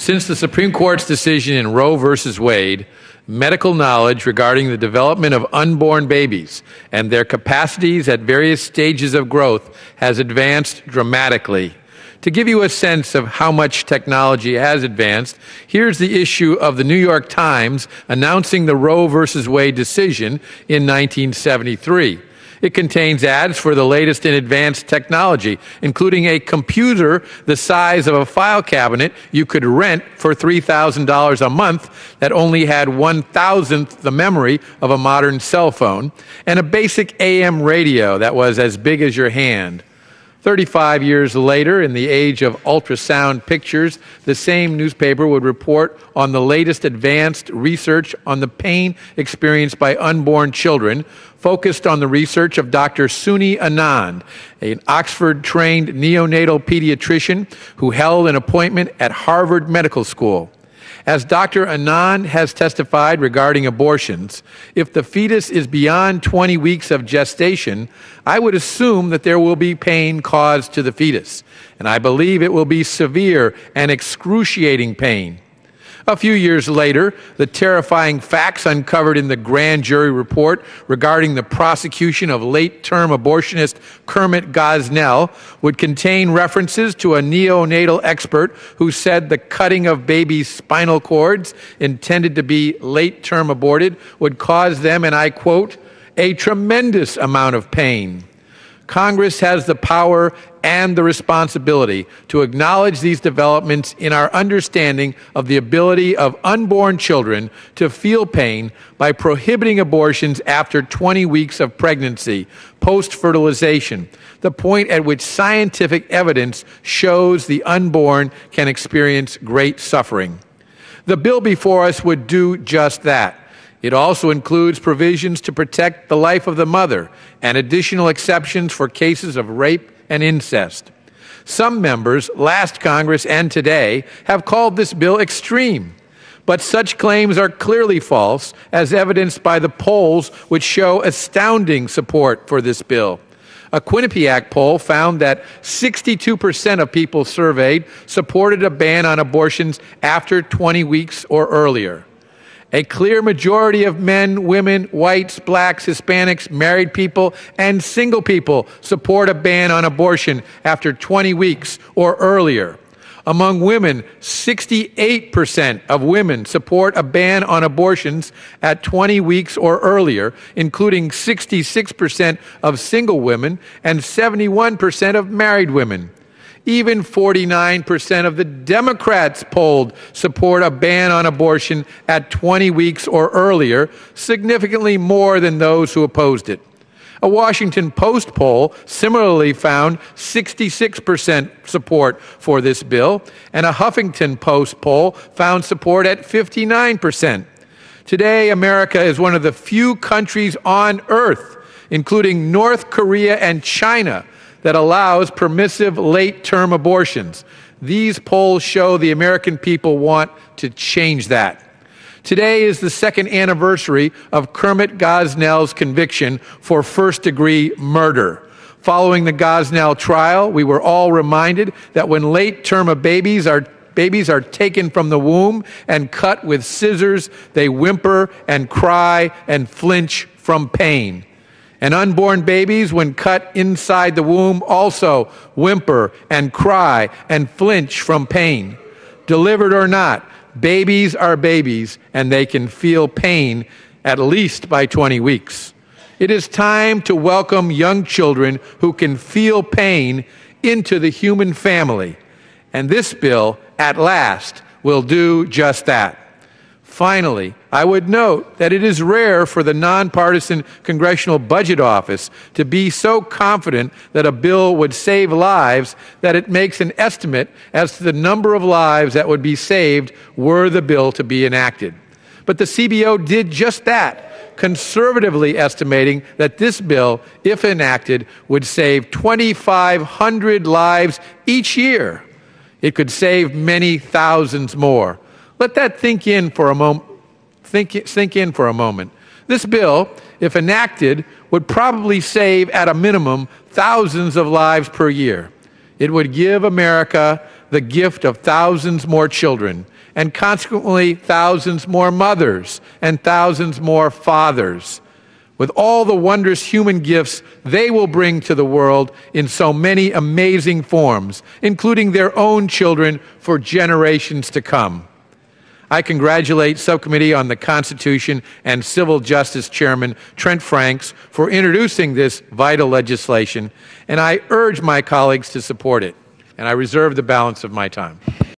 Since the Supreme Court's decision in Roe v. Wade, medical knowledge regarding the development of unborn babies and their capacities at various stages of growth has advanced dramatically. To give you a sense of how much technology has advanced, here's the issue of the New York Times announcing the Roe v. Wade decision in 1973. It contains ads for the latest in advanced technology, including a computer the size of a file cabinet you could rent for $3,000 a month that only had 1,000th the memory of a modern cell phone, and a basic AM radio that was as big as your hand. 35 years later, in the age of ultrasound pictures, the same newspaper would report on the latest advanced research on the pain experienced by unborn children, focused on the research of Dr. Suni Anand, an Oxford-trained neonatal pediatrician who held an appointment at Harvard Medical School. As Dr. Anand has testified regarding abortions, if the fetus is beyond 20 weeks of gestation, I would assume that there will be pain caused to the fetus, and I believe it will be severe and excruciating pain. A few years later, the terrifying facts uncovered in the grand jury report regarding the prosecution of late-term abortionist Kermit Gosnell would contain references to a neonatal expert who said the cutting of babies' spinal cords intended to be late-term aborted would cause them, and I quote, a tremendous amount of pain. Congress has the power and the responsibility to acknowledge these developments in our understanding of the ability of unborn children to feel pain by prohibiting abortions after 20 weeks of pregnancy, post-fertilization, the point at which scientific evidence shows the unborn can experience great suffering. The bill before us would do just that. It also includes provisions to protect the life of the mother and additional exceptions for cases of rape and incest. Some members, last Congress and today, have called this bill extreme, but such claims are clearly false, as evidenced by the polls which show astounding support for this bill. A Quinnipiac poll found that 62% of people surveyed supported a ban on abortions after 20 weeks or earlier. A clear majority of men, women, whites, blacks, Hispanics, married people, and single people support a ban on abortion after 20 weeks or earlier. Among women, 68% of women support a ban on abortions at 20 weeks or earlier, including 66% of single women and 71% of married women. Even 49% of the Democrats polled support a ban on abortion at 20 weeks or earlier, significantly more than those who opposed it. A Washington Post poll similarly found 66% support for this bill, and a Huffington Post poll found support at 59%. Today, America is one of the few countries on earth, including North Korea and China, that allows permissive late-term abortions. These polls show the American people want to change that. Today is the second anniversary of Kermit Gosnell's conviction for first-degree murder. Following the Gosnell trial, we were all reminded that when late-term babies are taken from the womb and cut with scissors, they whimper and cry and flinch from pain. And unborn babies, when cut inside the womb, also whimper and cry and flinch from pain. Delivered or not, babies are babies, and they can feel pain at least by 20 weeks. It is time to welcome young children who can feel pain into the human family. And this bill, at last, will do just that. Finally, I would note that it is rare for the nonpartisan Congressional Budget Office to be so confident that a bill would save lives that it makes an estimate as to the number of lives that would be saved were the bill to be enacted. But the CBO did just that, conservatively estimating that this bill, if enacted, would save 2,500 lives each year. It could save many thousands more. Let that sink in for a moment. This bill, if enacted, would probably save, at a minimum, thousands of lives per year. It would give America the gift of thousands more children, and consequently thousands more mothers and thousands more fathers, with all the wondrous human gifts they will bring to the world in so many amazing forms, including their own children for generations to come. I congratulate Subcommittee on the Constitution and Civil Justice Chairman Trent Franks for introducing this vital legislation, and I urge my colleagues to support it. And I reserve the balance of my time.